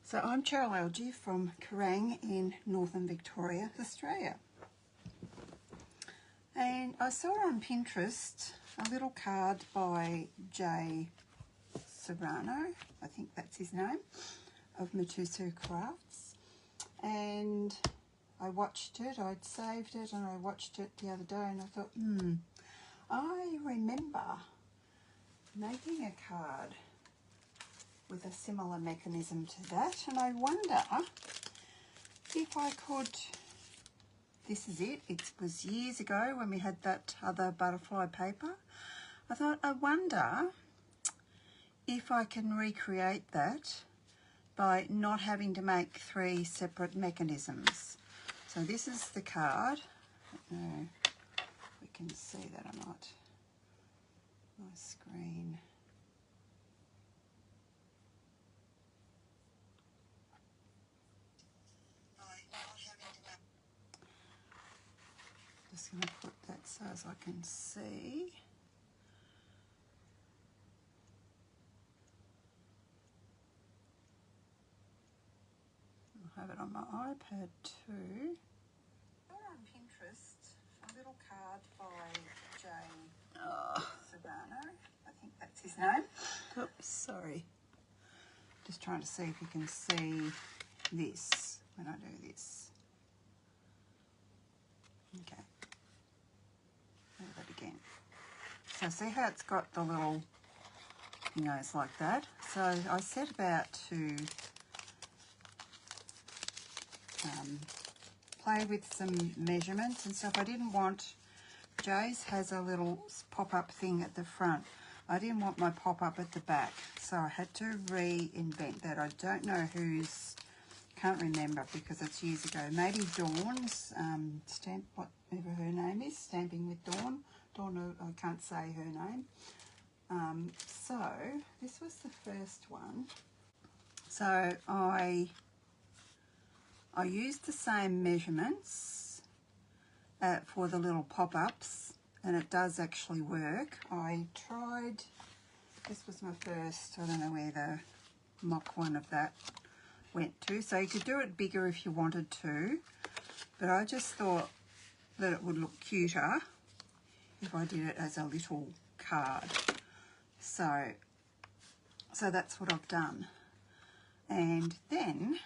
So I'm Cheryl Algie from Kerrang in Northern Victoria, Australia. And I saw on Pinterest a little card by Jay Serrano, I think that's his name, of Matusu Crafts. And I watched it, I'd saved it and I watched it the other day and I thought, I remember making a card with a similar mechanism to that, and I wonder if I could, this is it, it was years ago when we had that other butterfly paper. I thought, I wonder if I can recreate that by not having to make 3 separate mechanisms. So this is the card. I don't know if we can see that or not. My screen. Just going to put that so as I can see. I'll have it on my iPad too. On Pinterest, a little card by Jay Serrano. I think that's his name. Oops, sorry. Just trying to see if you can see this when I do this. Okay. Do that again. So see how it's got the little, it's like that. So I set about to play with some measurements and stuff. I didn't want, Jay's has a little pop-up thing at the front. I didn't want my pop-up at the back, so I had to reinvent that. I don't know whose, can't remember because it's years ago. Maybe Dawn's, whatever her name is, Stamping with Dawn. Dawn, I can't say her name. So this was the first one. So I used the same measurements for the little pop-ups, and it does actually work. I tried, this was my first, I don't know where the mock one of that went to. So you could do it bigger if you wanted to, but I just thought that it would look cuter if I did it as a little card. So that's what I've done. And then,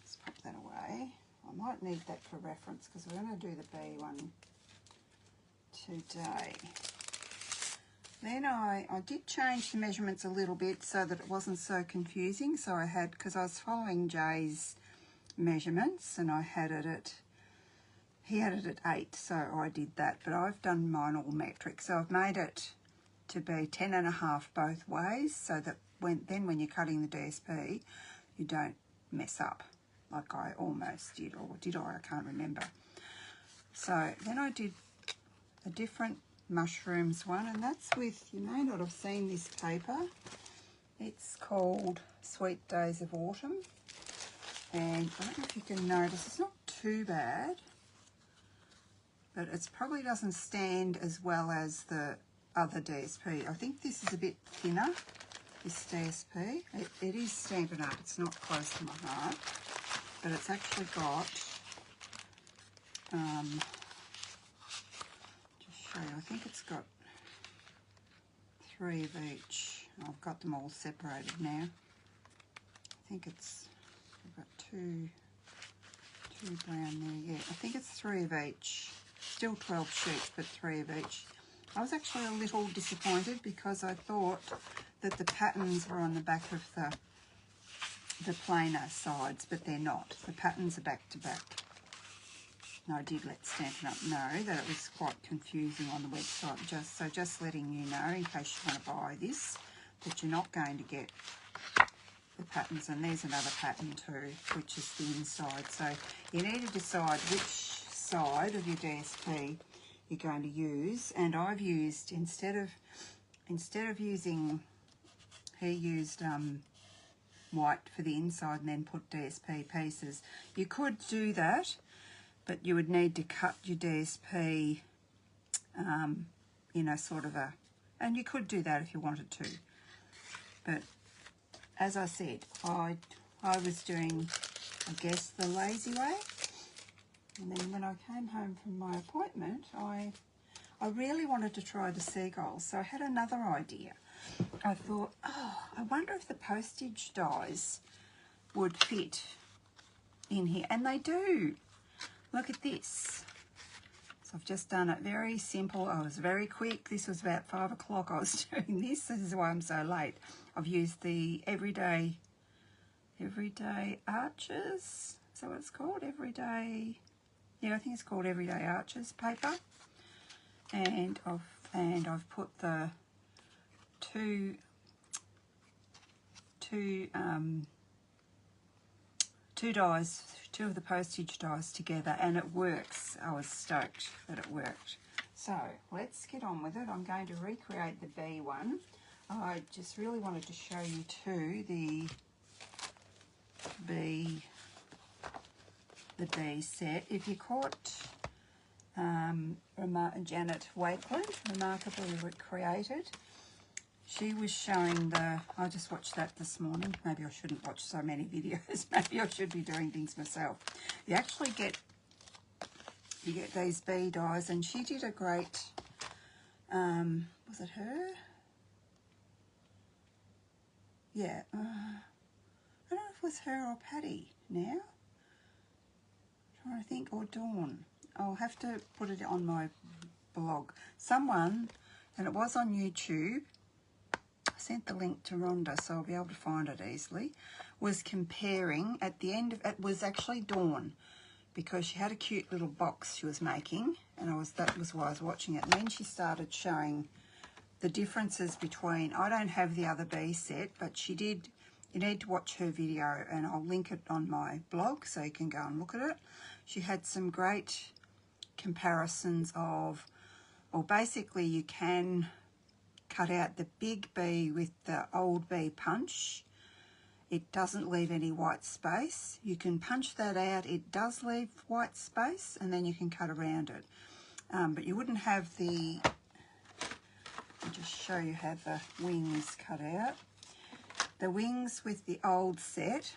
let's pop that away. I might need that for reference because we're going to do the B one today. Then I did change the measurements a little bit so that it wasn't so confusing. So I had, because I was following Jay's measurements and I had it at, he had it at 8, so I did that, but I've done mine all metric. So I've made it to be 10.5 both ways so that when you're cutting the DSP, you don't mess up like I almost did, or did I can't remember. So then I did a different mushrooms one, and that's with, you may not have seen this paper. It's called Sweet Days of Autumn, and I don't know if you can notice, it's not too bad, but it probably doesn't stand as well as the other DSP. I think this is a bit thinner, this DSP. It is Stampin' Up, it's not close to my heart, but it's actually got, just show you, I think it's got 3 of each. I've got them all separated now. I think it's, I've got two brown there, yeah. I think it's 3 of each. Still 12 sheets, but 3 of each. I was actually a little disappointed because I thought that the patterns were on the back of the plainer sides, but they're not. The patterns are back to back. And I did let Stampin' Up know that it was quite confusing on the website. Just letting you know, in case you want to buy this, that you're not going to get the patterns. And there's another pattern too, which is the inside. So you need to decide which side of your DSP you're going to use. And I've used, instead of using, he used white for the inside and then put DSP pieces. You could do that, but you would need to cut your DSP in a sort of a, and you could do that if you wanted to, but as I said, I was doing, I guess, the lazy way. And then when I came home from my appointment, I really wanted to try the seagulls. So I had another idea. I thought, oh, I wonder if the postage dies would fit in here. And they do. Look at this. So I've just done it very simple. I was very quick. This was about 5 o'clock I was doing this. This is why I'm so late. I've used the Everyday Arches. Is that what it's called? Everyday, yeah, I think it's called Everyday Arches paper. And I've put the two dies, two of the postage dies together, and it works. I was stoked that it worked. So let's get on with it. I'm going to recreate the bee one. I just really wanted to show you too the bee set. If you caught Janet Wakeland, Remarkably Created, she was showing the, I just watched that this morning. Maybe I shouldn't watch so many videos. Maybe I should be doing things myself. You actually get these bee dies, and she did a great, was it her? Yeah, I don't know if it was her or Patty now. I'm trying to think, or Dawn. I'll have to put it on my blog. Someone, and it was on YouTube, I sent the link to Rhonda so I'll be able to find it easily, was comparing at the end of it, was actually Dawn, because she had a cute little box she was making, and that was why I was watching it. And then she started showing the differences between, I don't have the other bee set, but she did. You need to watch her video, and I'll link it on my blog so you can go and look at it. She had some great comparisons of, well, basically you can cut out the big bee with the old bee punch. It doesn't leave any white space. You can punch that out. It does leave white space, and then you can cut around it. But you wouldn't have the, I'll just show you how the wings cut out. The wings with the old set,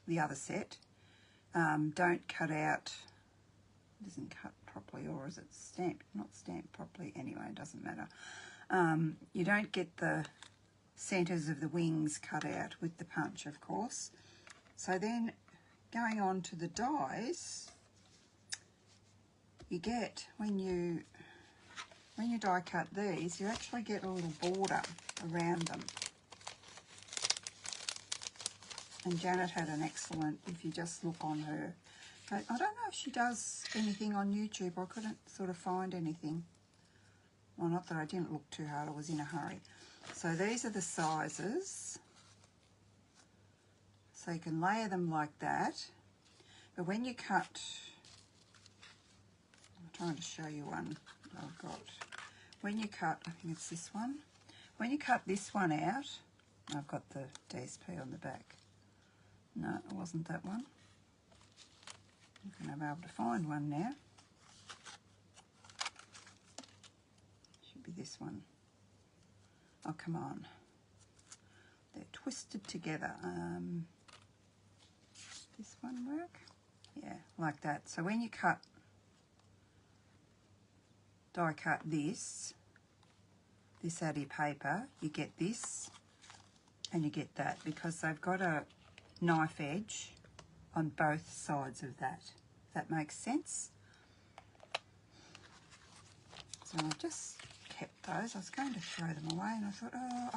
the other set, don't cut out, it isn't cut properly, or is it stamped? Not stamped properly. Anyway, it doesn't matter. You don't get the centres of the wings cut out with the punch, of course. So then going on to the dies, you get, when you die cut these, you actually get a little border around them. And Janet had an excellent, if you just look on her, I don't know if she does anything on YouTube. I couldn't sort of find anything. Well, not that I didn't look too hard, I was in a hurry. So these are the sizes. So you can layer them like that. But when you cut, I'm trying to show you one I've got. When you cut, I think it's this one. When you cut this one out, I've got the DSP on the back. No, it wasn't that one. I'm going to be able to find one now. Should be this one. Oh, come on. They're twisted together. This one work? Yeah, like that. So when you die cut this out of your paper, you get this and you get that, because they've got a knife edge on both sides of that. If that makes sense. So I've just kept those. I was going to throw them away, and I thought, oh,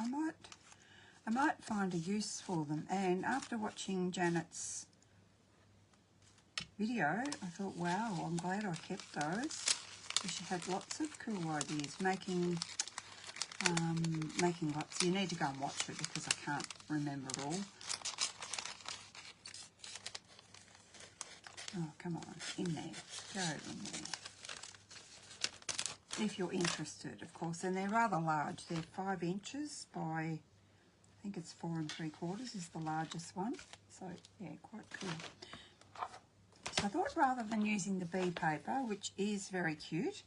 I might find a use for them. And after watching Janet's video, I thought, wow, I'm glad I kept those. She had lots of cool ideas, making lots. You need to go and watch it because I can't remember it all. Oh, come on, in there, go in there. If you're interested, of course, and they're rather large. They're 5 inches by, I think it's 4 3/4 is the largest one. So, yeah, quite cool. So I thought rather than using the bee paper, which is very cute,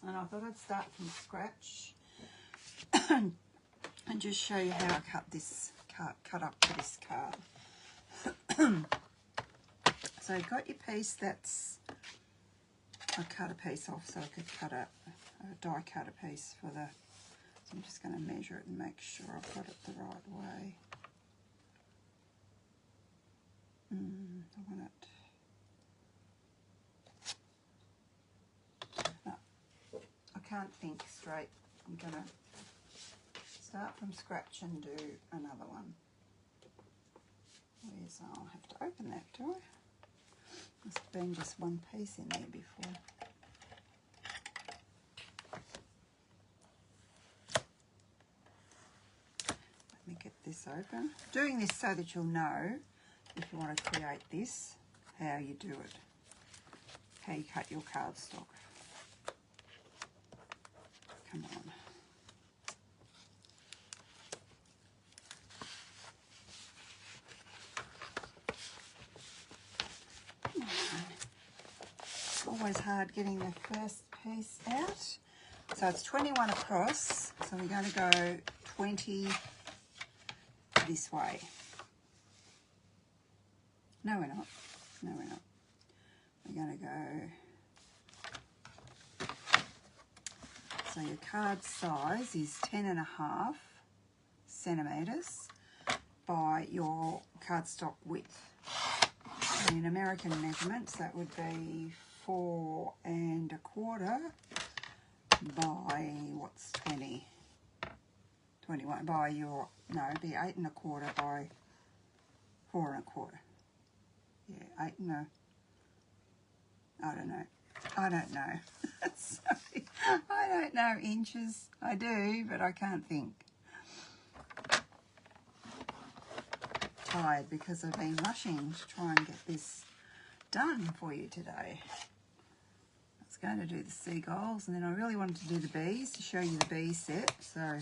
and I thought I'd start from scratch and just show you how I cut up for this card. So you've got your piece that's, I cut a piece off so I could cut a die cut a piece for the, so I'm just going to measure it and make sure I've got it the right way. I want it, no, I can't think straight. I'm going to start from scratch and do another one. Where's, I'll have to open that, do I? Must have been just one piece in there before. Let me get this open. Doing this so that you'll know, if you want to create this, how you do it. How you cut your cardstock. Come on. Always hard getting the first piece out. So it's 21 across, so we're going to go 20 this way. No, we're not. No, we're not. We're going to go, so your card size is 10.5 centimetres by your cardstock width. In American measurements, that would be 4 1/4 by, what's 20? 21 by your, no, it'd be 8 1/4 by 4 1/4. Yeah, 8 no. I don't know. I don't know. Sorry. I don't know inches. I do, but I can't think. Tired because I've been rushing to try and get this done for you today. I was going to do the seagulls, and then I really wanted to do the bees to show you the bee set. So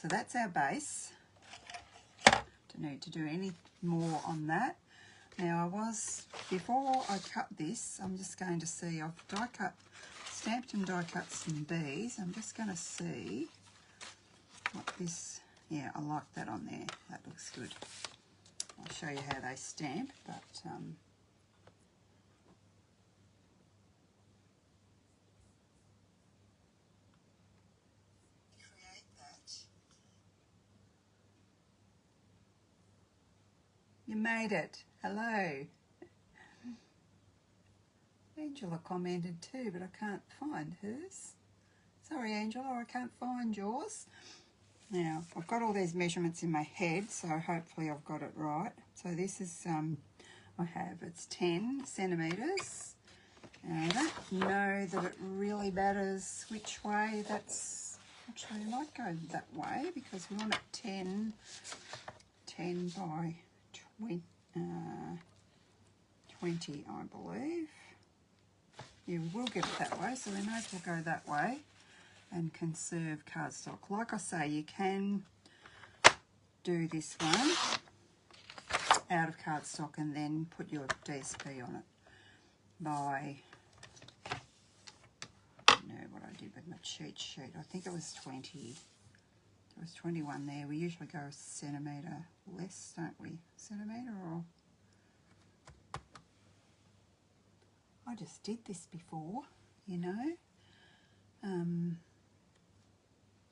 that's our base. Don't need to do any more on that. Now before I cut this, I'm just going to see, I've stamped and die cut some bees. I'm just going to see what this, yeah, I like that on there. That looks good. I'll show you how they stamp, but create that. You made it. Hello. Angela commented too, but I can't find hers. Sorry, Angela, I can't find yours. Now, I've got all these measurements in my head, so hopefully I've got it right. So this is, it's 10 centimetres. And I don't know that it really matters which way that's, actually I might go that way because we want it 10 by 20, I believe. Yeah, we will get it that way, so we may as well go that way and conserve cardstock. Like I say, you can do this one out of cardstock and then put your DSP on it by, what I did with my cheat sheet. I think it was 20. There was 21 there. We usually go a centimetre less, don't we? Centimetre or... I just did this before, you know.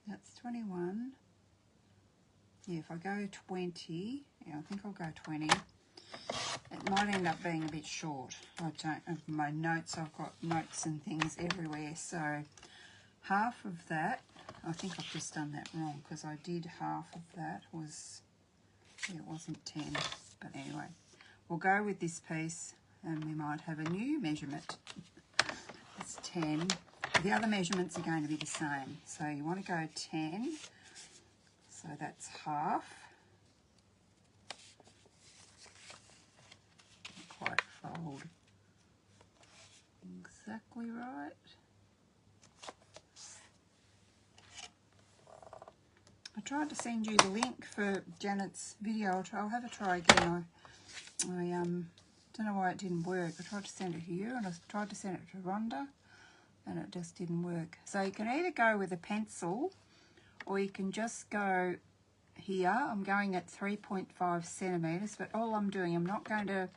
That's 21. Yeah, if I go 20, yeah, I think I'll go 20. It might end up being a bit short. I don't have my notes. I've got notes and things everywhere. So half of that, I think I've just done that wrong because I did half of that was, yeah, it wasn't 10. But anyway, we'll go with this piece and we might have a new measurement. It's 10. The other measurements are going to be the same. So you want to go 10. So that's half. Not quite fold exactly right. I tried to send you the link for Janet's video. I'll have a try again. I don't know why it didn't work. I tried to send it to you and I tried to send it to Rhonda and it just didn't work. So you can either go with a pencil or you can just go here. I'm going at 3.5 centimetres, but all I'm doing, I'm not going to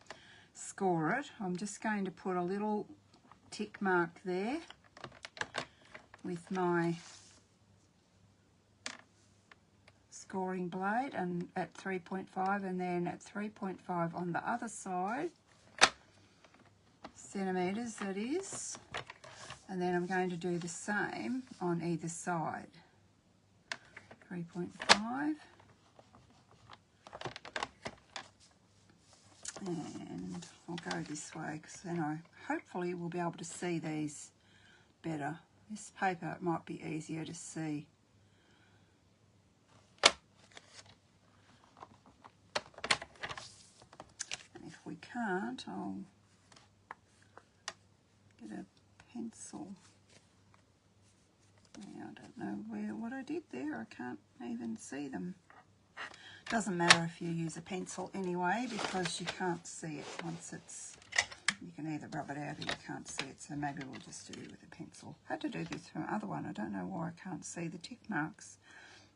score it. I'm just going to put a little tick mark there with my scoring blade and at 3.5, and then at 3.5 on the other side, centimetres that is, and then I'm going to do the same on either side. 3.5, and I'll go this way because then I hopefully will be able to see these better. This paper might be easier to see. And if we can't, I'll get a pencil. I don't know what I did there. I can't even see them. Doesn't matter if you use a pencil anyway, because you can't see it once it's, you can either rub it out or you can't see it, so maybe we'll just do it with a pencil. I had to do this for my other one. I don't know why I can't see the tick marks.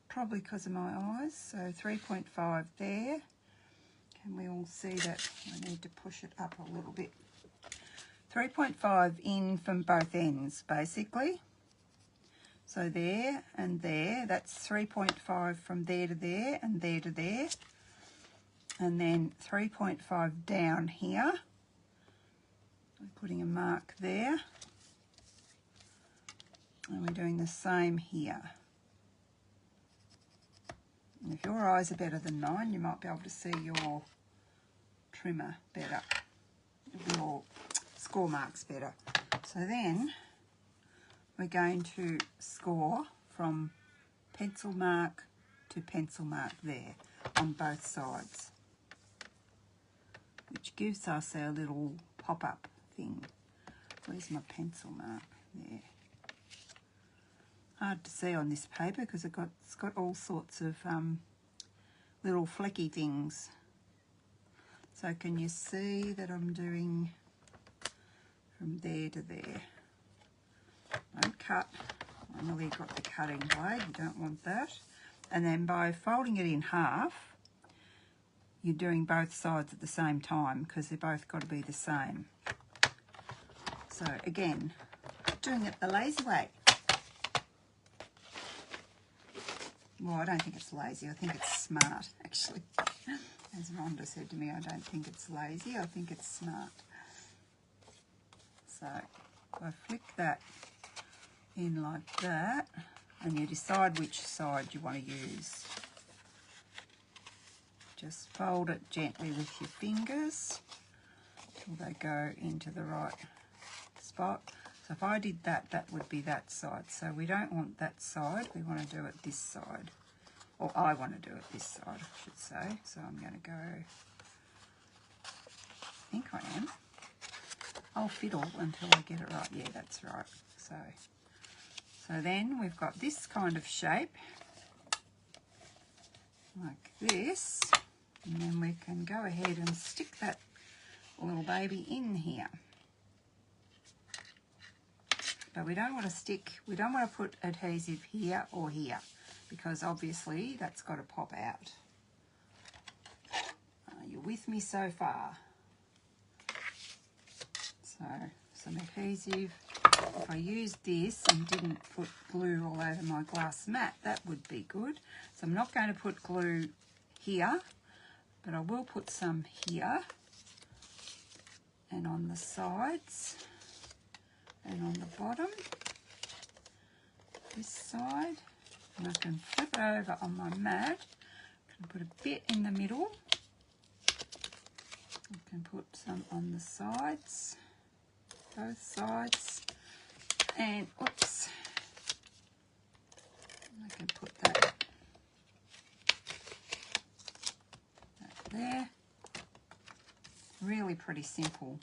Probably because of my eyes. So 3.5 there. Can we all see that? I need to push it up a little bit. 3.5 in from both ends, basically. So there and there, that's 3.5 from there to there and there to there. And then 3.5 down here. We're putting a mark there. And we're doing the same here. And if your eyes are better than mine, you might be able to see your trimmer better, your score marks better. So then we're going to score from pencil mark to pencil mark there on both sides, which gives us our little pop-up thing. Where's my pencil mark? There. Hard to see on this paper because it's got all sorts of little flecky things. So can you see that I'm doing from there to there? Don't cut. I nearly got the cutting blade. You don't want that. And then by folding it in half, you're doing both sides at the same time because they're both got to be the same. So again, doing it the lazy way. Well, I don't think it's lazy. I think it's smart, actually. As Rhonda said to me, I don't think it's lazy. I think it's smart. So if I flick that in like that, and you decide which side you want to use. Just fold it gently with your fingers until they go into the right spot. So if I did that, that would be that side. So we don't want that side, we want to do it this side. Or I want to do it this side, I should say. So I'm going to go, I think I am. I'll fiddle until I get it right. Yeah, that's right. So then we've got this kind of shape, like this. And then we can go ahead and stick that little baby in here. But we don't want to put adhesive here or here, because obviously that's got to pop out. Are you with me so far? So some adhesive. If I used this and didn't put glue all over my glass mat, that would be good. So I'm not going to put glue here, but I will put some here and on the sides and on the bottom, this side. And I can flip it over on my mat. I can put a bit in the middle. I can put some on the sides, both sides. And oops, I can put that there. Really pretty simple.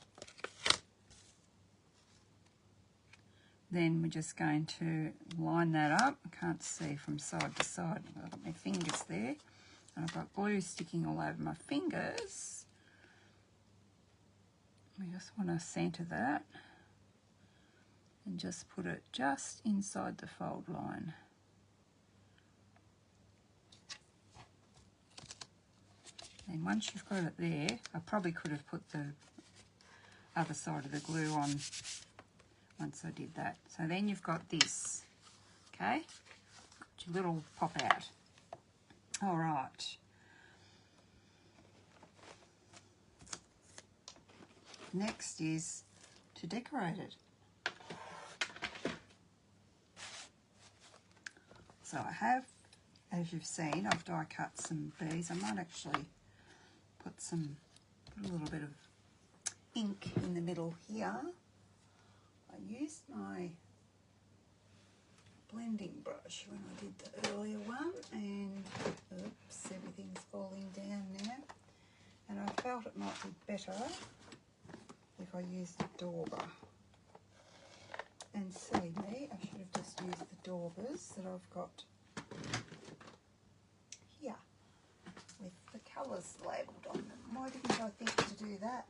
Then we're just going to line that up. I can't see from side to side. I've got my fingers there. And I've got glue sticking all over my fingers. We just want to centre that. And just put it just inside the fold line. Then once you've got it there, I probably could have put the other side of the glue on once I did that. So then you've got this, okay? Got your little pop out. All right. Next is to decorate it. So I have, as you've seen, I've die cut some bees. I might actually put a little bit of ink in the middle here. I used my blending brush when I did the earlier one, and oops, everything's falling down now. And I felt it might be better if I used a dauber. And silly me, I should have just used the daubers that I've got here with the colours labelled on them. Why didn't I think to do that?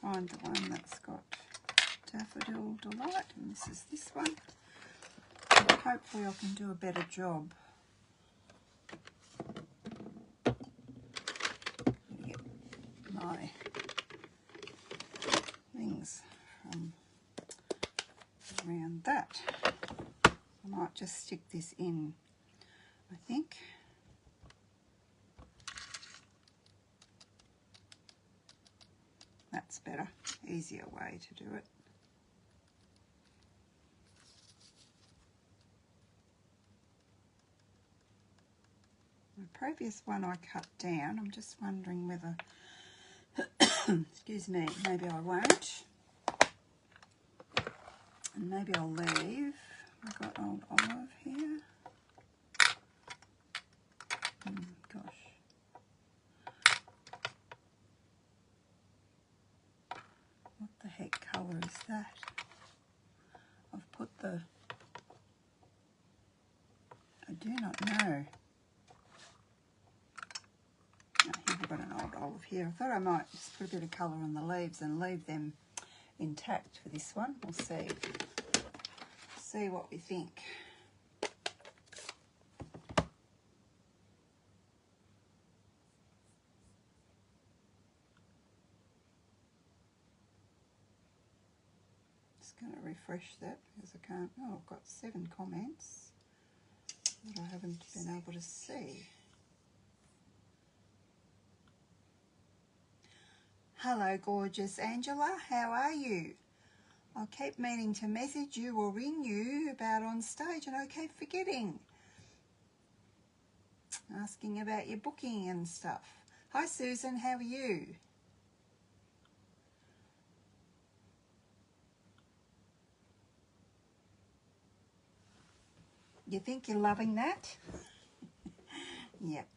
Find the one that's got Daffodil Delight, and this is this one. And hopefully I can do a better job. Get my things from around that. I might just stick this in, I think. That's better, easier way to do it. The previous one I cut down, I'm just wondering whether, excuse me, maybe I won't. And maybe I'll leave. I've got old olive here. Gosh. What the heck colour is that? I've put the... I do not know. Oh, here we've got an old olive here. I thought I might just put a bit of colour on the leaves and leave them intact for this one. We'll see. See what we think. Just going to refresh that because I can't. Oh, I've got 7 comments that I haven't been able to see. Hello, gorgeous Angela. How are you? I keep meaning to message you or ring you about on stage, and I keep forgetting. Asking about your booking and stuff. Hi, Susan. How are you? You think you're loving that? Yep.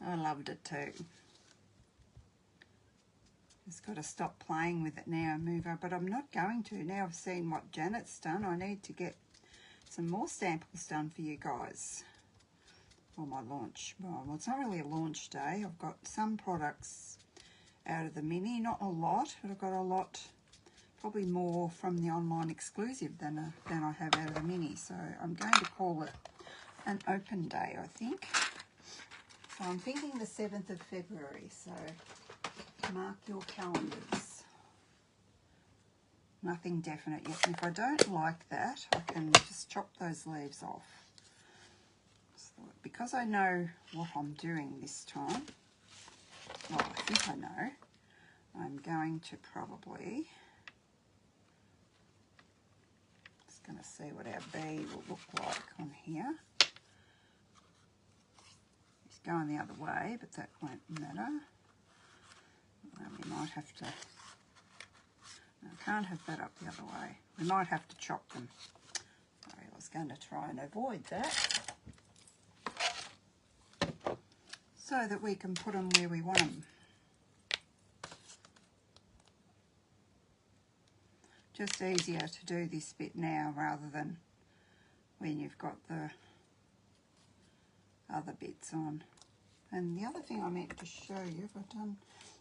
I loved it too. Just got to stop playing with it now and move on, but I'm not going to. Now I've seen what Janet's done, I need to get some more samples done for you guys for my launch. Well, it's not really a launch day. I've got some products out of the mini, not a lot, but I've got a lot, probably more from the online exclusive than I have out of the mini. So I'm going to call it an open day, I think. So I'm thinking the 7th of February, so mark your calendars. Nothing definite yet. And if I don't like that, I can just chop those leaves off. So because I know what I'm doing this time, well, I think I know, I'm going to probably, just going to see what our bee will look like on here. It's going the other way, but that won't matter. We might have to, no, I can't have that up the other way. We might have to chop them. Sorry, I was going to try and avoid that, so that we can put them where we want them. Just easier to do this bit now rather than when you've got the other bits on. And the other thing I meant to show you, if I've done,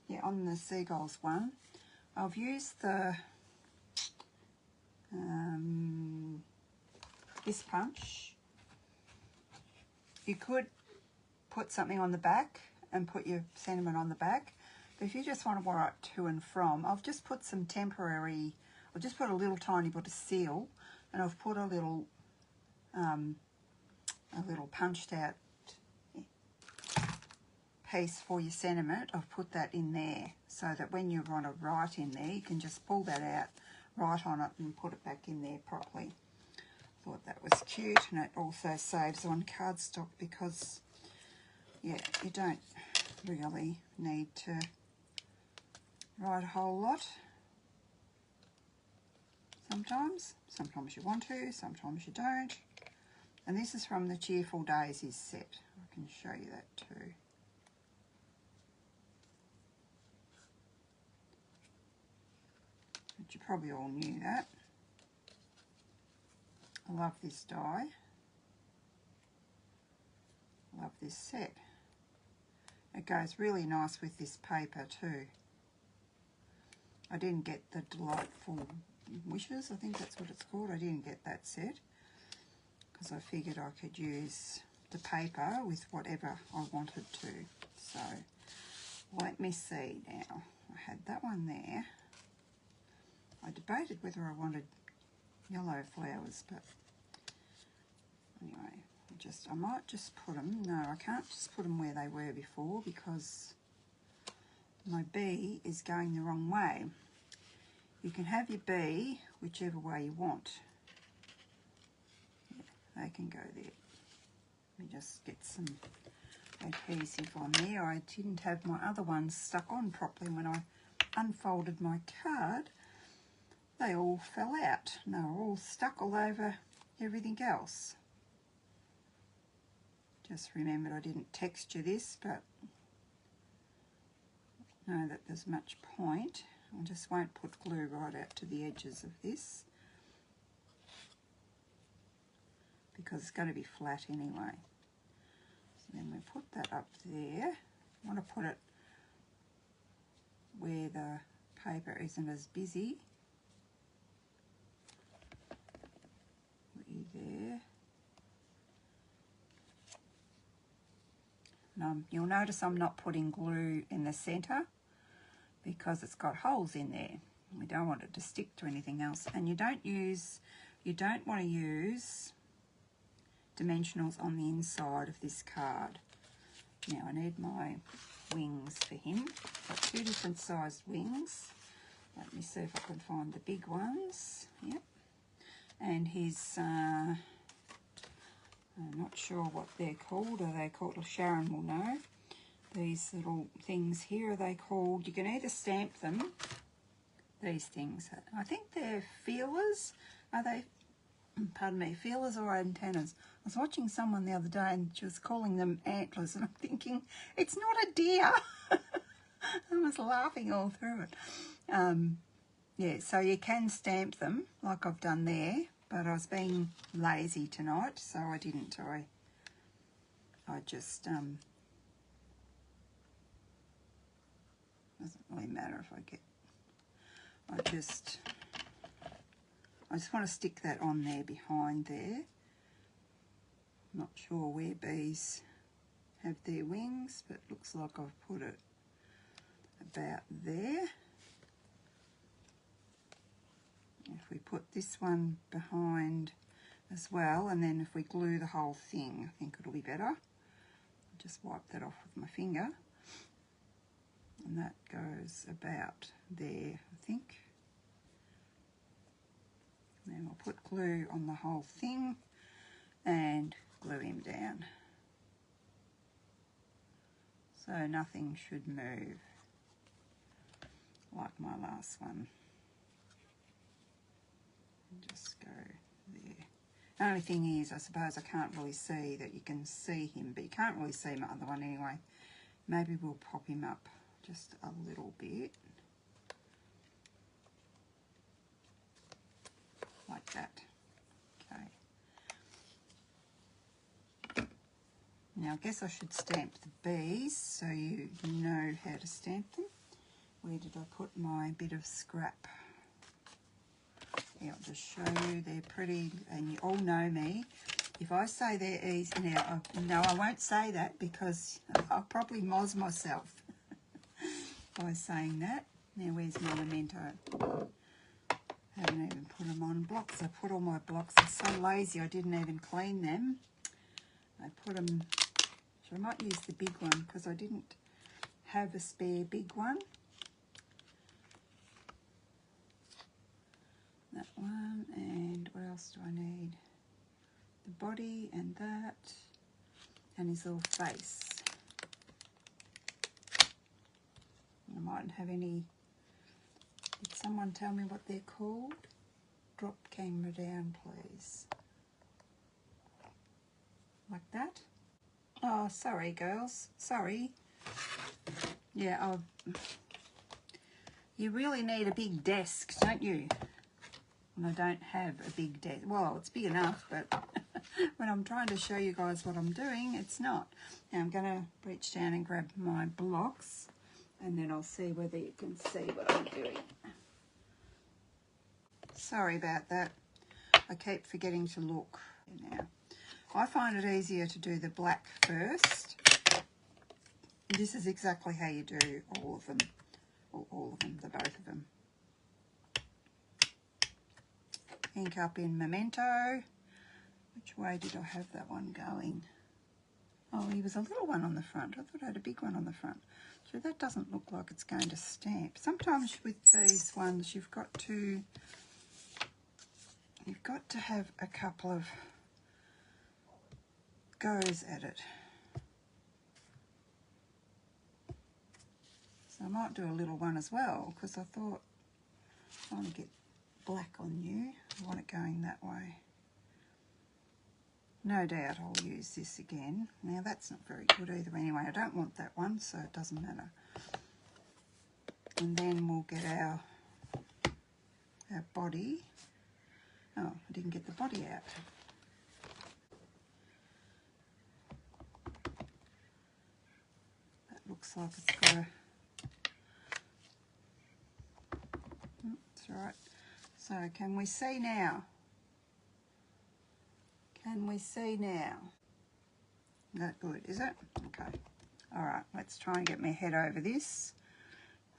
yeah, on the seagulls one, I've used the this punch. You could put something on the back and put your sentiment on the back, but if you just want to write to and from, I've just put some temporary, I've just put a little tiny bit of seal, and I've put a little punched out piece for your sentiment. I've put that in there so that when you want to write in there, you can just pull that out, write on it and put it back in there properly. Thought that was cute, and it also saves on cardstock because, yeah, you don't really need to write a whole lot. Sometimes you want to, sometimes you don't. And this is from the Cheerful Daisies set. I can show you that too. But you probably all knew that. I love this die. I love this set. It goes really nice with this paper too. I didn't get the Delightful Wishes, I think that's what it's called. I didn't get that set because I figured I could use the paper with whatever I wanted to. So let me see now. I had that one there. I debated whether I wanted yellow flowers, but anyway, I might just put them. No, I can't just put them where they were before because my bee is going the wrong way. You can have your bee whichever way you want. Yeah, they can go there. Let me just get some adhesive on there. I didn't have my other ones stuck on properly when I unfolded my card. They all fell out and they were all stuck all over everything else. Just remembered I didn't texture this, but know that there's much point. I just won't put glue right out to the edges of this because it's going to be flat anyway. So then we put that up there. I want to put it where the paper isn't as busy. Put you there. And you'll notice I'm not putting glue in the centre because it's got holes in there. We don't want it to stick to anything else. And you don't want to use dimensionals on the inside of this card. Now I need my wings for him. I've got two different sized wings. Let me see if I can find the big ones. Yep. And his I'm not sure what they're called. Are they called? Sharon will know. These little things here, are they called? You can either stamp them, these things. I think they're feelers. Are they, pardon me, feelers or antennas? I was watching someone the other day and she was calling them antlers, and I'm thinking, it's not a deer. I was laughing all through it. Yeah, so you can stamp them like I've done there. But I was being lazy tonight, so I didn't. I just, doesn't really matter if I get, I just want to stick that on there behind there. Not sure where bees have their wings, but looks like I've put it about there. If we put this one behind as well, and then if we glue the whole thing, I think it'll be better. I'll just wipe that off with my finger. And that goes about there, I think. And then we'll put glue on the whole thing and glue him down. So nothing should move like my last one. Just go there. The only thing is, I suppose I can't really see that you can see him, but you can't really see my other one anyway. Maybe we'll pop him up just a little bit. Like that. Okay. Now I guess I should stamp the bees so you know how to stamp them. Where did I put my bit of scrap? Yeah, I'll just show you. They're pretty, and you all know me. If I say they're easy, now, no, I won't say that because I'll probably moz myself by saying that. Now, where's my memento? Haven't even put them on blocks. I put all my blocks. I'm so lazy, I didn't even clean them. I put them, so I might use the big one because I didn't have a spare big one. That one, and what else do I need? The body and that, and his little face. I mightn't have any. Did someone tell me what they're called? Drop camera down, please. Like that. Oh, sorry, girls. Sorry. Yeah, you really need a big desk, don't you? And I don't have a big desk. Well, it's big enough, but when I'm trying to show you guys what I'm doing, it's not. Now I'm going to reach down and grab my blocks, and then I'll see whether you can see what I'm doing. Sorry about that. I keep forgetting to look. Now, I find it easier to do the black first. This is exactly how you do all of them. All of them, the both of them. Ink up in Memento. Which way did I have that one going? Oh, he was a little one on the front. I thought I had a big one on the front. So that doesn't look like it's going to stamp. Sometimes with these ones you've got to have a couple of goes at it. So I might do a little one as well because I thought I want to get black on you. I want it going that way. No doubt I'll use this again. Now that's not very good either anyway. I don't want that one, so it doesn't matter. And then we'll get our body. Oh, I didn't get the body out. That looks like it's got a... That's right. So can we see now? Can we see now? That good, is it? Okay. All right, let's try and get my head over this.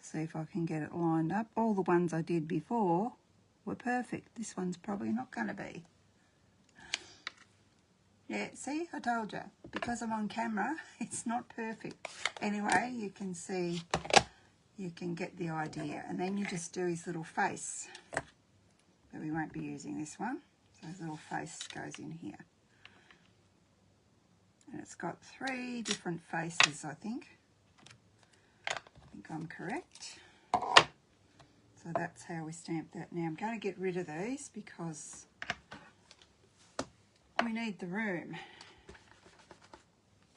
See if I can get it lined up. All the ones I did before were perfect. This one's probably not going to be. Yeah, see, I told you. Because I'm on camera, it's not perfect. Anyway, you can see, you can get the idea. And then you just do his little face. But we won't be using this one. So his little face goes in here. And it's got 3 different faces, I think. I think I'm correct. So that's how we stamp that. Now I'm going to get rid of these because we need the room.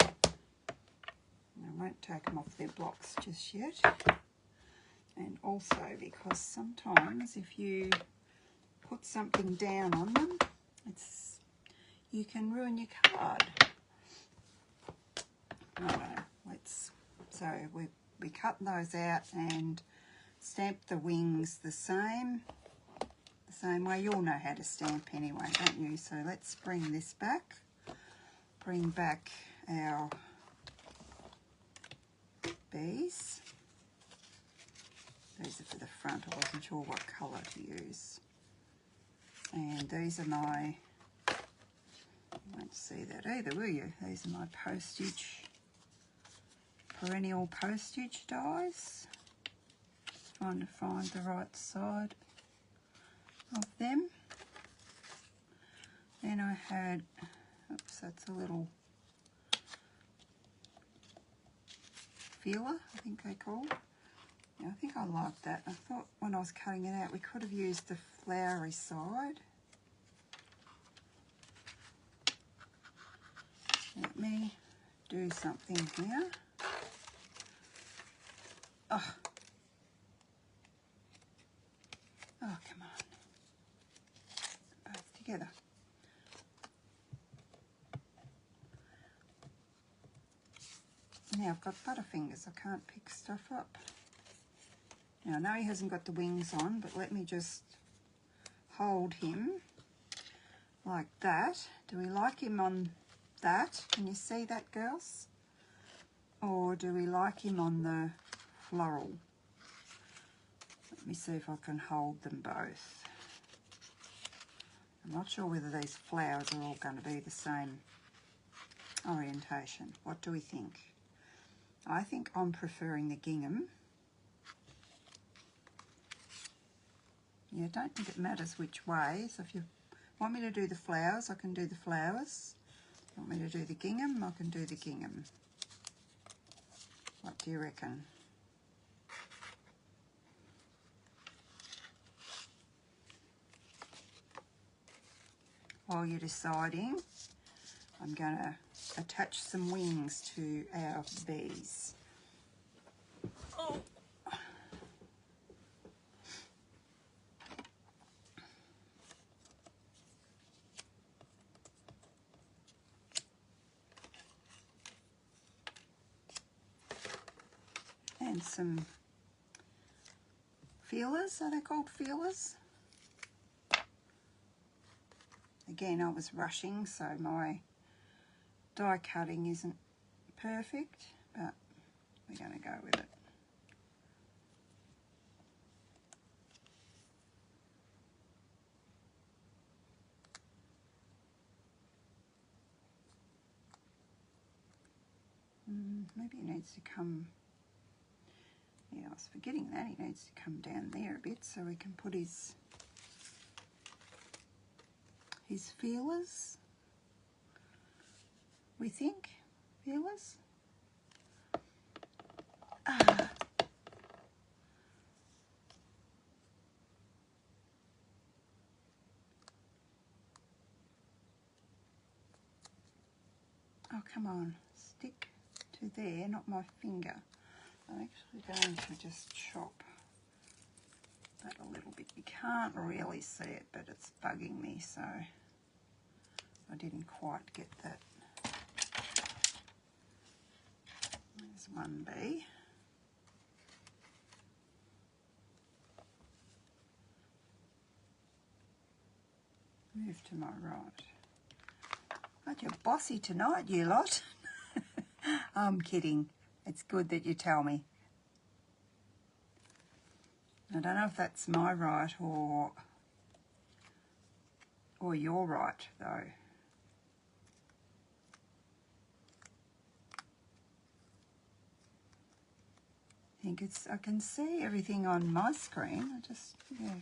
I won't take them off their blocks just yet. And also because sometimes if you put something down on them, you can ruin your card. So we cut those out and stamp the wings the same way. You all know how to stamp anyway, don't you? So let's bring this back. Bring back our bees. These are for the front. I wasn't sure what colour to use. And these are my, you won't see that either, will you? These are my perennial postage dies. Trying to find the right side of them. Then I had, oops, that's a little feeler, I think they called. Yeah, I think I liked that. I thought when I was cutting it out we could have used the flowery side. Let me do something here. Oh, come on. Both together. Now I've got butterfingers, I can't pick stuff up. Now I know he hasn't got the wings on, but let me just hold him like that. Do we like him on that? Can you see that, girls? Or do we like him on the floral? Let me see if I can hold them both. I'm not sure whether these flowers are all going to be the same orientation. What do we think? I think I'm preferring the gingham. Yeah, I don't think it matters which way. So if you want me to do the flowers, I can do the flowers. If you want me to do the gingham, I can do the gingham. What do you reckon? While you're deciding, I'm going to attach some wings to our bees. Oh. And some feelers, are they called feelers? Again, I was rushing, so my die cutting isn't perfect, but we're going to go with it. Maybe he needs to come, yeah, I was forgetting that, he needs to come down there a bit so we can put his feelers, we think, feelers. Ah. Oh, come on, stick to there, not my finger. I'm actually going to just chop that a little bit. You can't really see it, but it's bugging me, so I didn't quite get that. There's one bee. Move to my right. But you're bossy tonight, you lot. I'm kidding. It's good that you tell me. I don't know if that's my right or your right, though. I think it's, I can see everything on my screen. I just, yeah.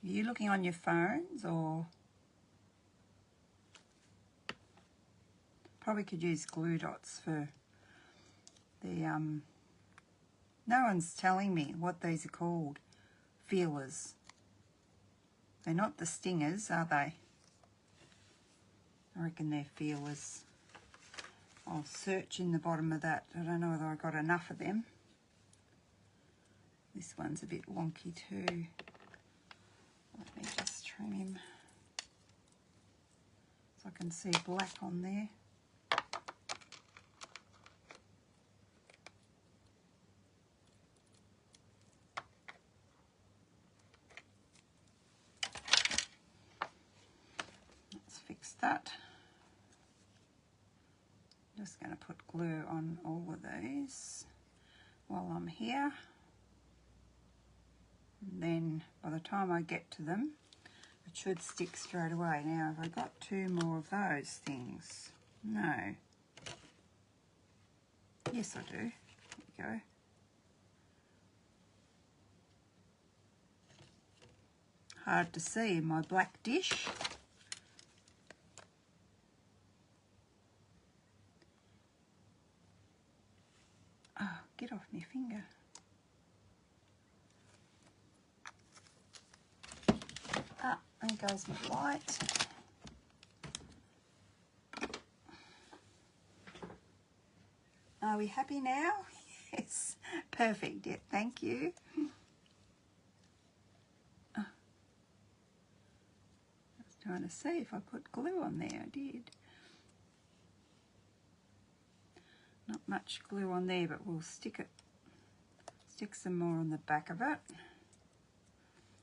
Are you looking on your phones or? Probably could use glue dots for the, no one's telling me what these are called. Feelers. They're not the stingers, are they? I reckon they're feelers. I'll search in the bottom of that. I don't know whether I got enough of them. This one's a bit wonky too. Let me just trim him so I can see black on there. Let's fix that. Just going to put glue on all of these while I'm here. And then by the time I get to them, it should stick straight away. Now, have I got two more of those things? No. Yes, I do. There you go. Hard to see in my black dish. Oh, get off my finger. Ah, there goes my light. Are we happy now? Yes, perfect. Yeah, thank you. Oh. Let's do trying to see if I put glue on there. I did. Not much glue on there, but we'll stick some more on the back of it.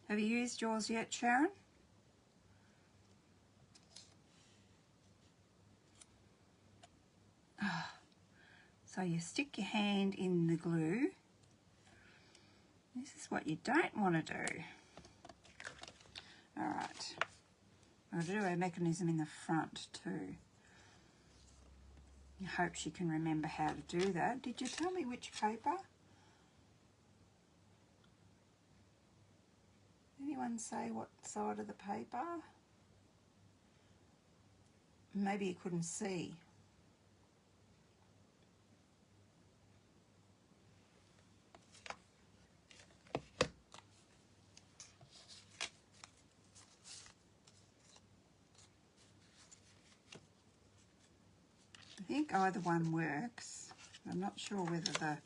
Have you used yours yet, Sharon? So you stick your hand in the glue. This is what you don't want to do. All right. I'll do a mechanism in the front too. I hope she can remember how to do that. Did you tell me which paper? Anyone say what side of the paper? Maybe you couldn't see. I think either one works. I'm not sure whether the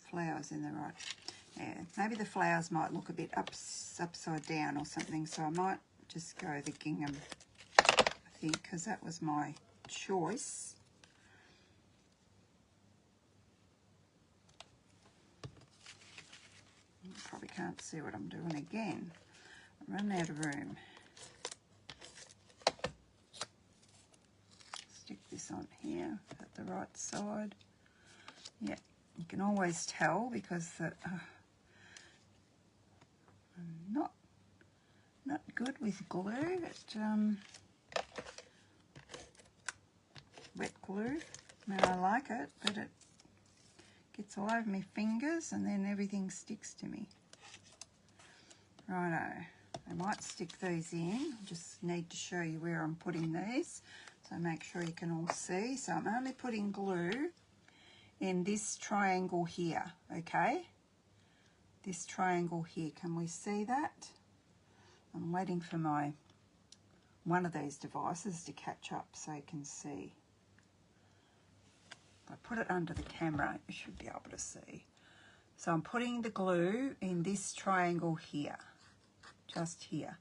flower's in the right. Yeah, maybe the flowers might look a bit upside down or something, so I might just go the gingham, I think, because that was my choice. You probably can't see what I'm doing again. I'm running out of room. Stick this on here at the right side. Yeah, you can always tell because I'm not good with glue. Wet glue. I mean, I like it, but it gets all over my fingers and then everything sticks to me. Righto. I might stick these in. Just need to show you where I'm putting these. So make sure you can all see. So I'm only putting glue in this triangle here, okay? This triangle here. Can we see that? I'm waiting for one of these devices to catch up so you can see. If I put it under the camera, you should be able to see. So I'm putting the glue in this triangle here, just here.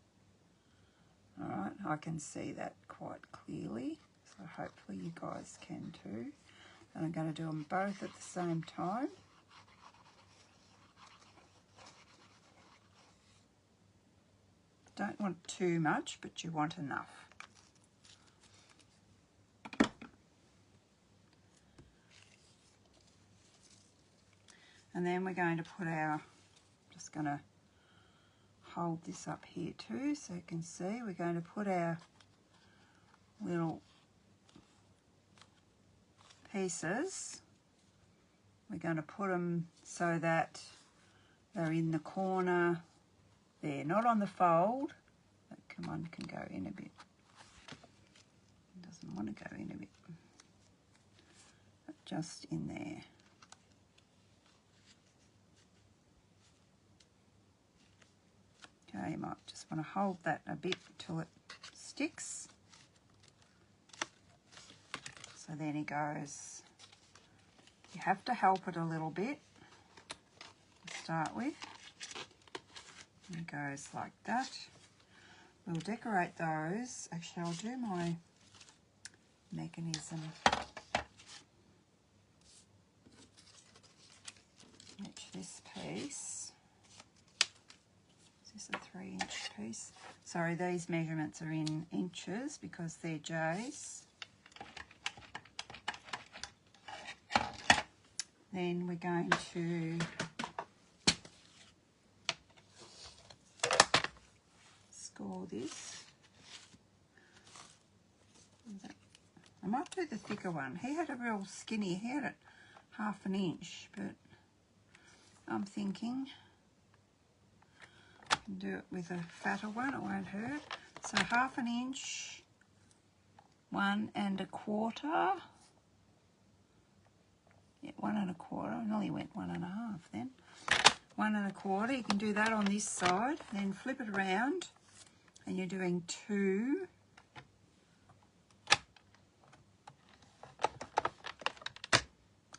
All right, I can see that quite clearly, so hopefully you guys can too. And I'm going to do them both at the same time. Don't want too much, but you want enough. And then we're going to put just going to hold this up here too so you can see. We're going to put our little pieces. We're going to put them so that they're in the corner there, not on the fold. But one can go in a bit. It doesn't want to go in a bit. But just in there. Okay, you might just want to hold that a bit till it sticks. So then he goes. You have to help it a little bit to start with. And it goes like that. We'll decorate those. Actually, I'll do my mechanism. Match this piece. Is this a 3-inch piece? Sorry, these measurements are in inches because they're J's. Then we're going to score this. I might do the thicker one. He had a real skinny, he had it 1/2 inch, but I'm thinking I can do it with a fatter one, it won't hurt. So 1/2 inch, 1 1/4. Yeah, 1 1/4. I nearly went 1 1/2 then. 1 1/4. You can do that on this side. Then flip it around, and you're doing 2.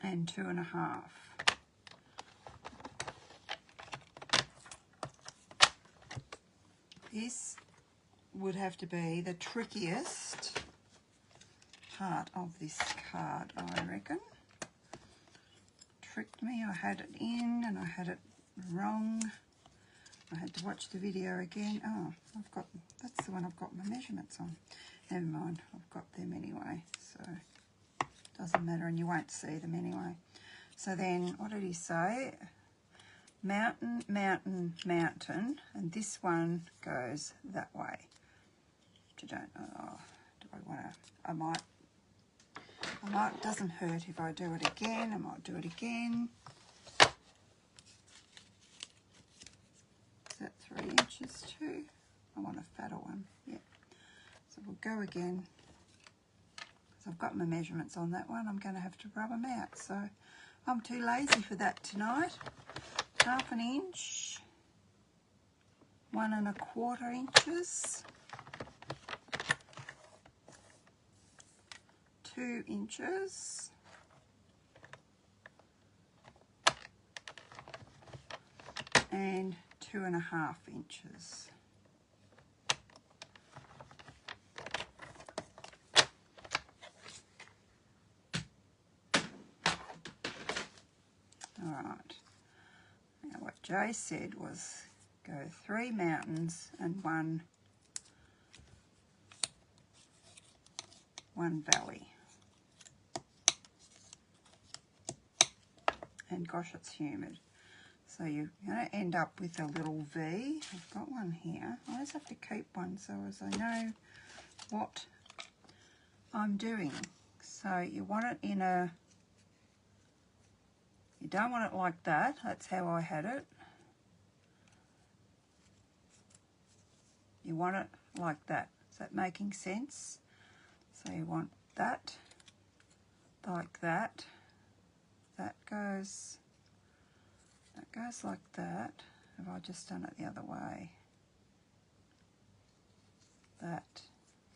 And 2 1/2. This would have to be the trickiest part of this card, I reckon. Tricked me. I had it in and I had it wrong. I had to watch the video again. Oh, that's the one I've got my measurements on. Never mind, I've got them anyway, so doesn't matter, and you won't see them anyway. So then, what did he say? Mountain, mountain, mountain, and this one goes that way. Which I don't know. Oh, do I want to? I might. Doesn't hurt if I do it again. I might do it again. Is that 3 inches too? I want a fatter one. Yeah. So we'll go again. So I've got my measurements on that one. I'm going to have to rub them out. So I'm too lazy for that tonight. 1/2 inch, 1 1/4 inches, 2 inches, and 2 1/2 inches. All right. Now what Jay said was go 3 mountains and one valley. And gosh, it's humid. So you're going to end up with a little V. I've got one here. I just have to keep one so as I know what I'm doing. So you want it in a, you don't want it like that. That's how I had it. You want it like that. Is that making sense? So you want that like that. That goes like that. Have I just done it the other way? That,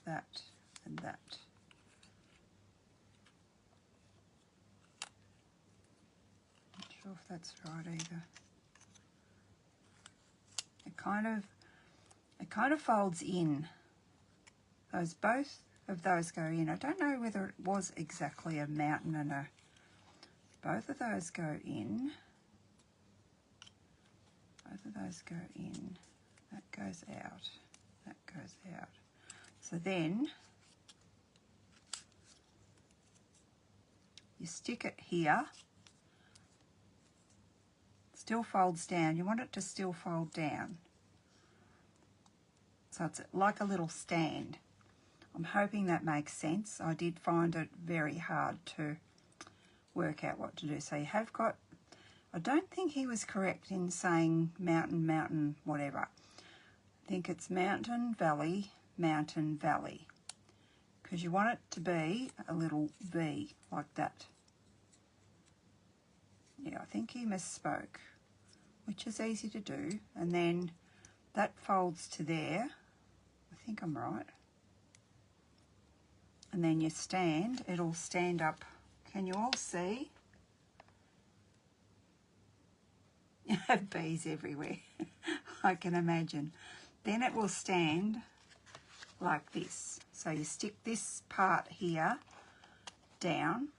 and that. Not sure if that's right either. It kind of folds in. Both of those go in. I don't know whether it was exactly a mountain and a. Both of those go in. Both of those go in. That goes out. That goes out. So then you stick it here. Still folds down. You want it to still fold down. So it's like a little stand. I'm hoping that makes sense. I did find it very hard to work out what to do. So you have got, I don't think he was correct in saying mountain, mountain, whatever. I think it's mountain, valley, because you want it to be a little V like that. Yeah, I think he misspoke, which is easy to do. And then that folds to there. I think I'm right. And then you stand, it'll stand up. Can you all see? You have bees everywhere, I can imagine. Then it will stand like this. So you stick this part here down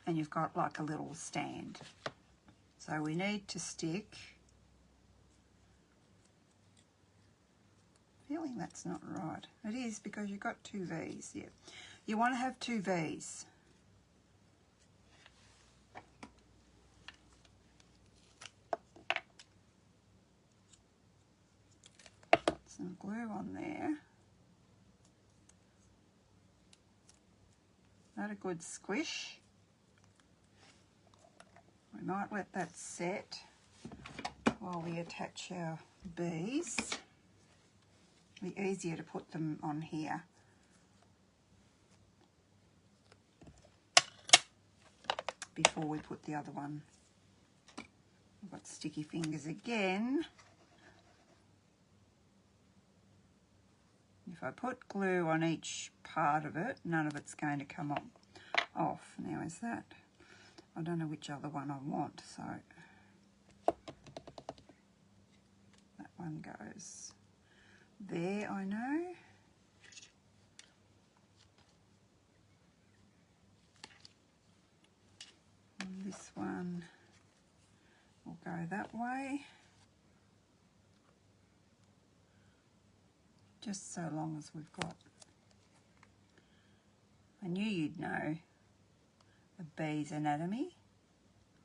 and you've got like a little stand. So we need to stick, feeling that's not right. It is because you've got 2 V's, yeah. You want to have 2 V's. Some glue on there. Not a good squish. We might let that set while we attach our bees. It'll be easier to put them on here. Before we put the other one. I've got sticky fingers again. If I put glue on each part of it, none of it's going to come off. Now is that? I don't know which other one I want, so that one goes there, I know. that way. Just so long as we've got, I knew you'd know a bee's anatomy.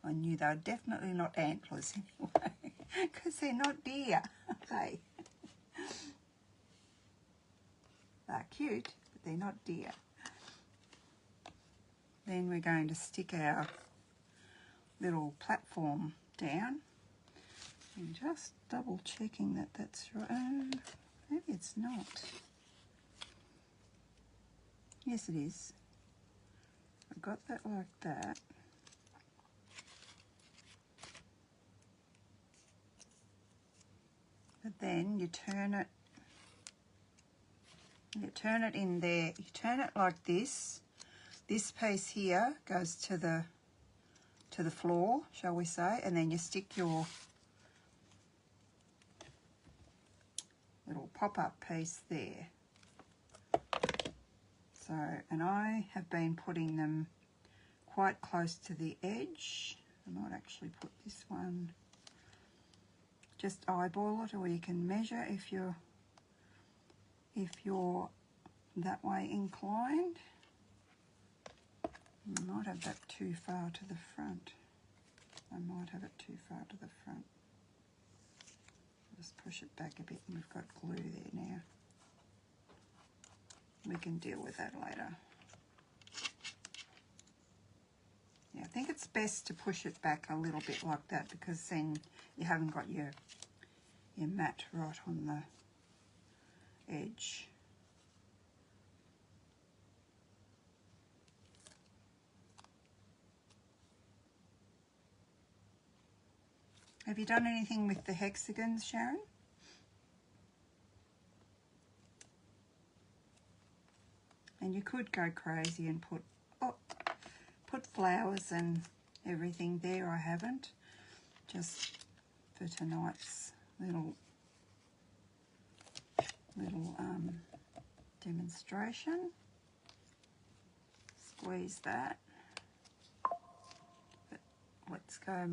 I knew they're definitely not antlers anyway, because they're not deer, are they? They're cute, but they're not deer. Then we're going to stick our little platform down. And just double checking that that's right. Maybe it's not. Yes, it is. I got that like that. But then you turn it. You turn it in there. You turn it like this. This piece here goes to the floor, shall we say, and then you stick your little pop-up piece there. So, and I have been putting them quite close to the edge. I might actually put this one, just eyeball it, or you can measure if you're that way inclined. I might have that too far to the front. I might have it too far to the front. Just push it back a bit, and we've got glue there now. We can deal with that later. Yeah, I think it's best to push it back a little bit like that, because then you haven't got your mat right on the edge. Have you done anything with the hexagons, Sharon? And you could go crazy and put flowers and everything there. I haven't, just for tonight's little demonstration. Squeeze that. But let's go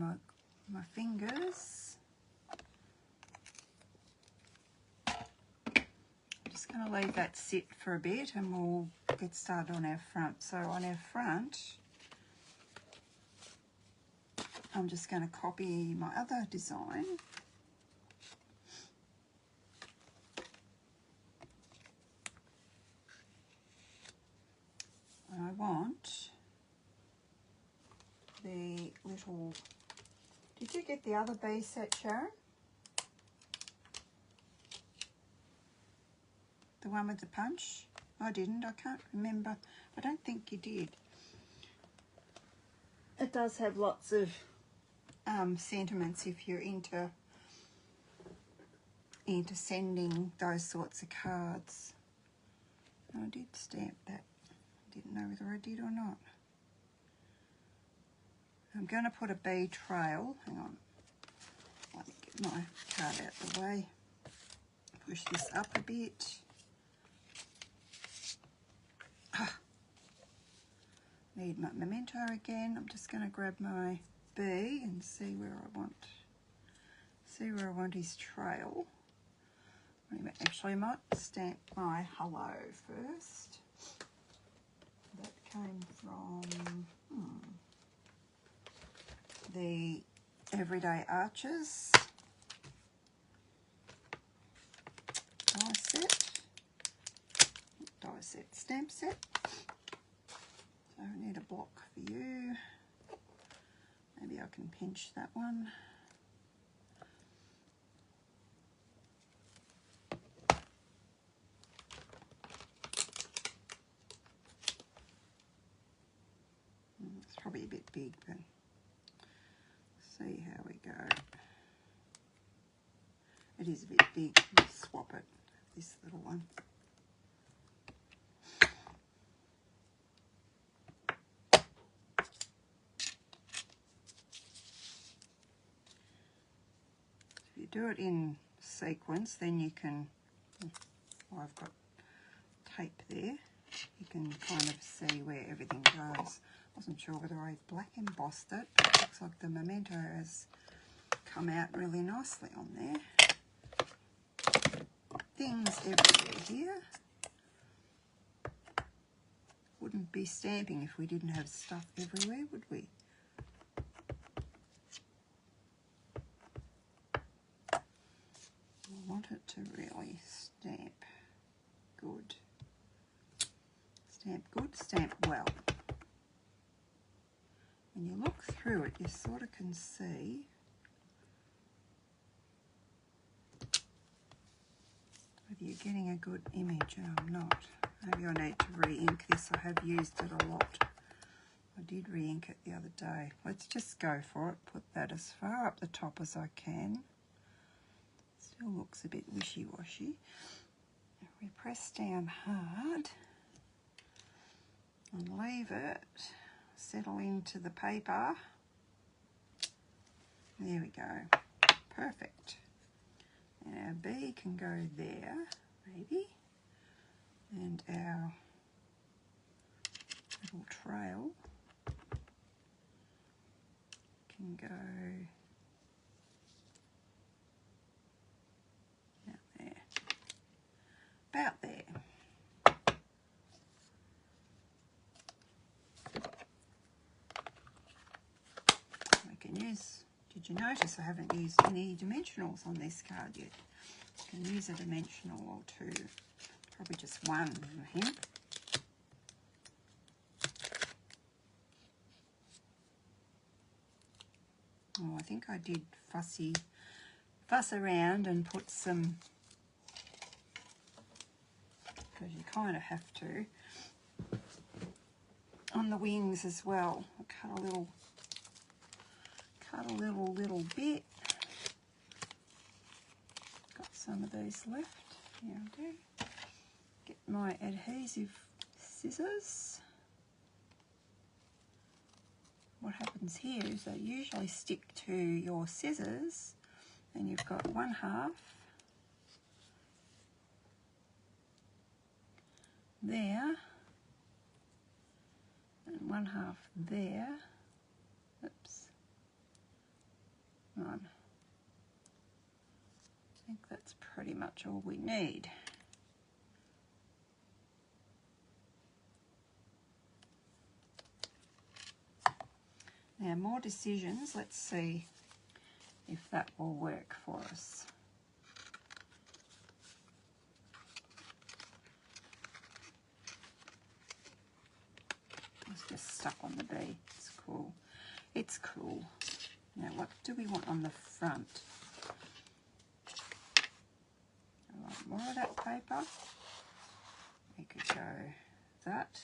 my fingers. I'm just going to leave that sit for a bit, and we'll get started on our front. So on our front, I'm just going to copy my other design. And I want the little, did you get the other bee set, Sharon? The one with the punch? I didn't, I can't remember. I don't think you did. It does have lots of sentiments if you're into sending those sorts of cards. I did stamp that. I didn't know whether I did or not. I'm going to put a bee trail. Hang on. Let me get my card out the way. Push this up a bit. Need my memento again. I'm just going to grab my bee and see where I want his trail. Actually, I might stamp my hello first. That came from the Everyday Arches die set stamp set. So I need a block for you. Maybe I can pinch that one. It's probably a bit big, but see how we go. It is a bit big. Let's swap it. This little one. If you do it in sequence, then you can, oh, I've got tape there. You can kind of see where everything goes. I wasn't sure whether I black embossed it, but it looks like the memento has come out really nicely on there. Things everywhere here. Wouldn't be stamping if we didn't have stuff everywhere, would we? I want it to really stamp good. Stamp good, stamp well. When you look through it, you sort of can see whether you're getting a good image, and I'm not. Maybe I need to re-ink this. I have used it a lot. I did re-ink it the other day. Let's just go for it. Put that as far up the top as I can. Still looks a bit wishy-washy. If we press down hard and leave it settle into the paper. There we go. Perfect. And our B can go there, maybe. And our little trail can go out there. About there. We can use, did you notice I haven't used any dimensionals on this card yet? You can use a dimensional or two. Probably just one in here. Oh, I think I did fuss around and put some, because you kind of have to, on the wings as well. I'll cut a little bit. Got some of these left. Here I do. Get my adhesive scissors. What happens here is they usually stick to your scissors, and you've got 1/2 there and 1/2 there. Oops. I think that's pretty much all we need. Now, more decisions. Let's see if that will work for us. It's just stuck on the B. It's cool. It's cool. Now, what do we want on the front? I want more of that paper. We could go that.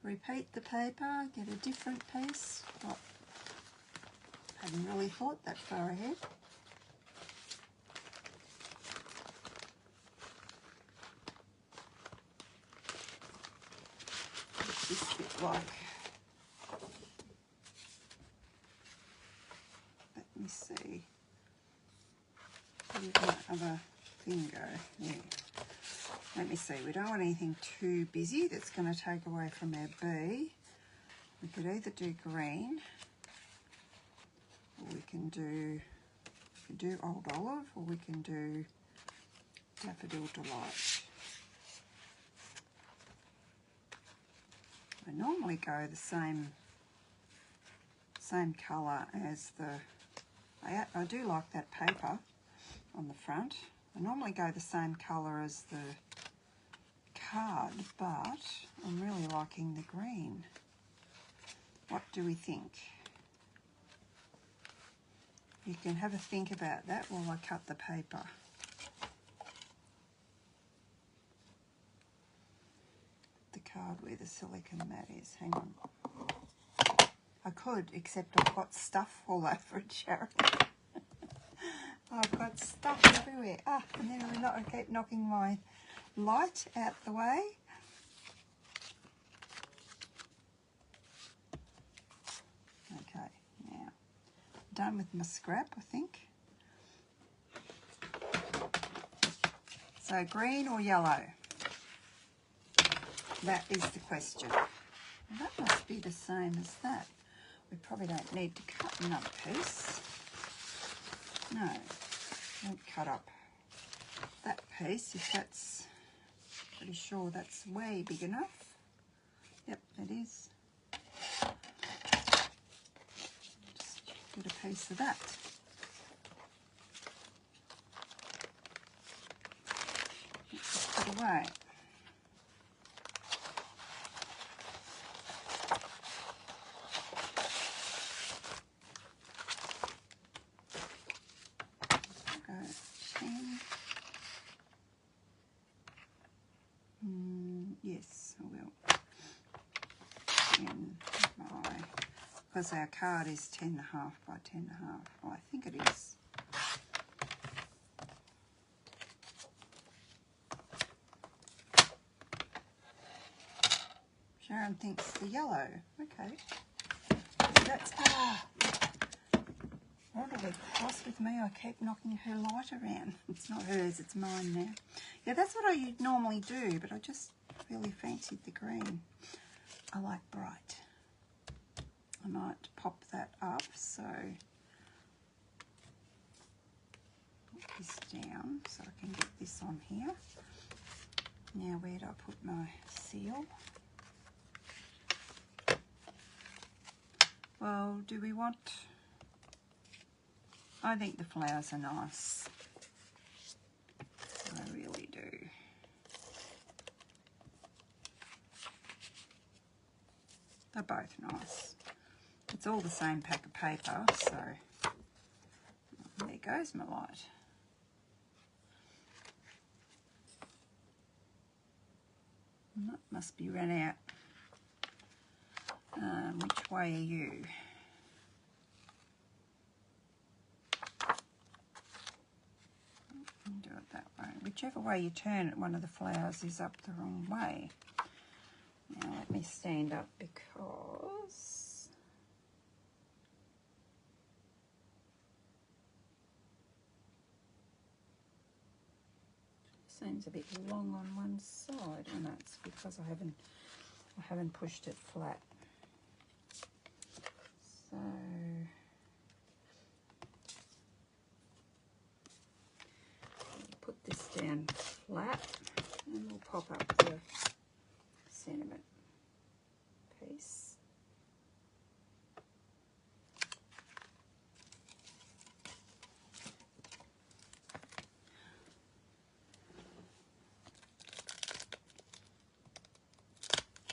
Repeat the paper, get a different piece. Oh, hadn't really thought that far ahead. What's this bit like? Let me see. Where did my other thing go? Yeah. Let me see, we don't want anything too busy that's going to take away from our B. We could either do green, or we can do Old Olive, or we can do Daffodil Delight. I normally go the same colour as the, I do like that paper on the front. I normally go the same colour as the card, but I'm really liking the green. What do we think? You can have a think about that while I cut the paper. The card where the silicone mat is. Hang on. I could, except I've got stuff all over it, Sharon. I've got stuff everywhere. Ah, and then I keep knocking my light out the way. Okay, now done with my scrap, I think. So green or yellow? That is the question. Well, that must be the same as that. We probably don't need to cut another piece. No, don't cut up that piece if that's, pretty sure that's way big enough. Yep, it is. Just get a piece of that. Let's just put away. Yes, I will. Because our card is 10.5 by 10.5. Well, I think it is. Sharon thinks the yellow. Okay. That's Orderly cross with me. I keep knocking her light around. It's not hers, it's mine now. Yeah, that's what I normally do, but I just really fancied the green. I like bright. I might pop that up, so put this down so I can get this on here. Now where do I put my seal? Well, do we want... I think the flowers are nice. I really do. They're both nice. It's all the same pack of paper, so there goes my light. That must be run out. Which way are you? Do it that way. Whichever way you turn it, one of the flowers is up the wrong way. Now let me stand up because it seems a bit long on one side, and that's because I haven't pushed it flat. So put this down flat and we'll pop up the sentiment piece.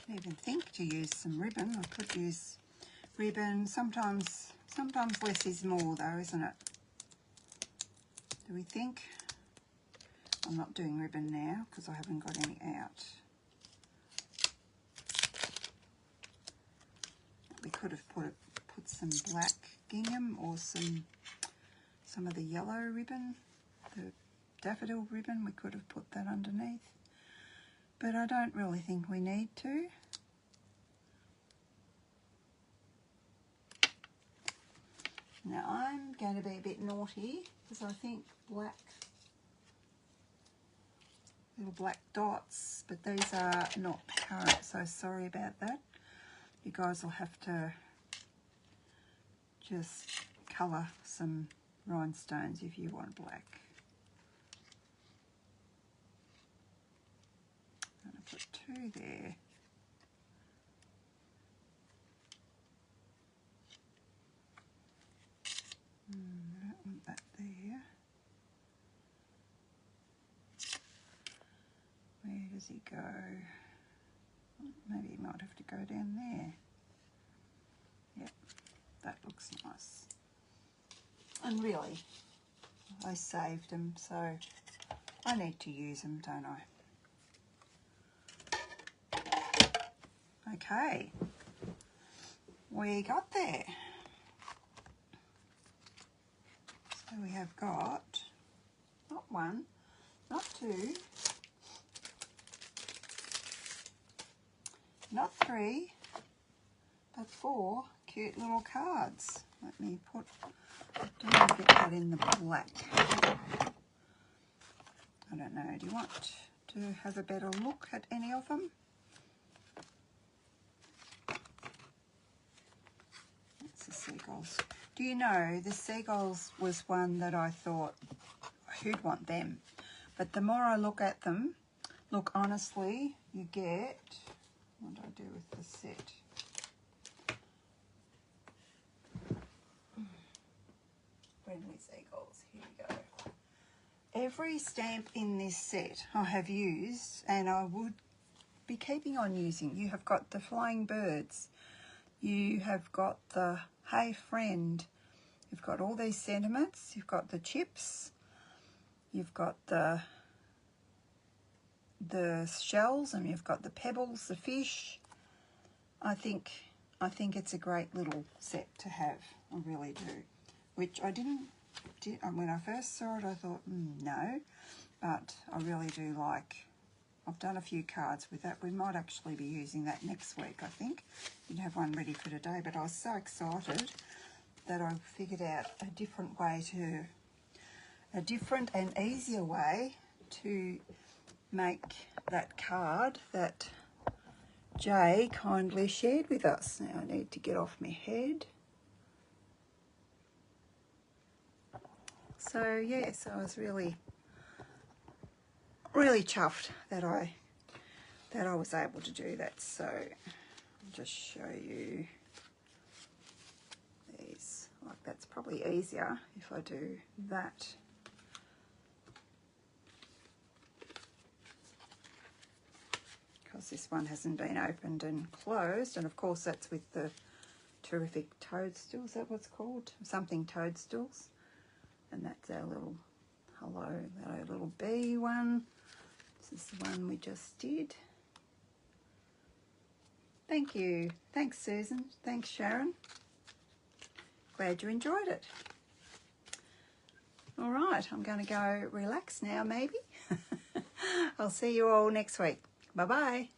I even think to use some ribbon. I could use ribbon. Sometimes less is more though, isn't it? Do we think? I'm not doing ribbon now because I haven't got any out. We could have put some black gingham or some of the yellow ribbon, the daffodil ribbon. We could have put that underneath, but I don't really think we need to. Now I'm going to be a bit naughty because I think little black dots, but these are not current, so sorry about that. You guys will have to just colour some rhinestones if you want black. I'm going to put 2 there. I don't want that there. Where does he go? Maybe he might have to go down there. Yep, that looks nice. And really, I saved them, so I need to use them, don't I? Okay, we got there. So we have got not 1, not 2, not 3, but 4 cute little cards. Let me put, do I get that in the black? I don't know, do you want to have a better look at any of them? seagulls. Do you know, the seagulls was one that I thought, who'd want them? But the more I look at them, look, honestly, you get, what do I do with the set? Friendly seagulls, here we go. Every stamp in this set I have used, and I would be keeping on using. You have got the flying birds, you have got the hey friend, you've got all these sentiments, you've got the chips, you've got the shells, and you've got the pebbles, the fish. I think it's a great little set to have. I really do. Which I didn't, when I first saw it I thought, no, but I really do like. I've done a few cards with that. We might actually be using that next week, I think. Didn't have one ready for today, but I was so excited that I figured out a different and easier way to make that card that Jay kindly shared with us. Now I need to get off my head. So yes, I was really chuffed that I was able to do that. So I'll just show you these. Like, that's probably easier if I do that. Because this one hasn't been opened and closed, and of course that's with the terrific toadstools. Is that what's called? Something toadstools. And that's our little hello, our little bee one. This is the one we just did. Thank you. Thanks, Susan. Thanks, Sharon. Glad you enjoyed it. All right, I'm going to go relax now, maybe. I'll see you all next week. Bye-bye.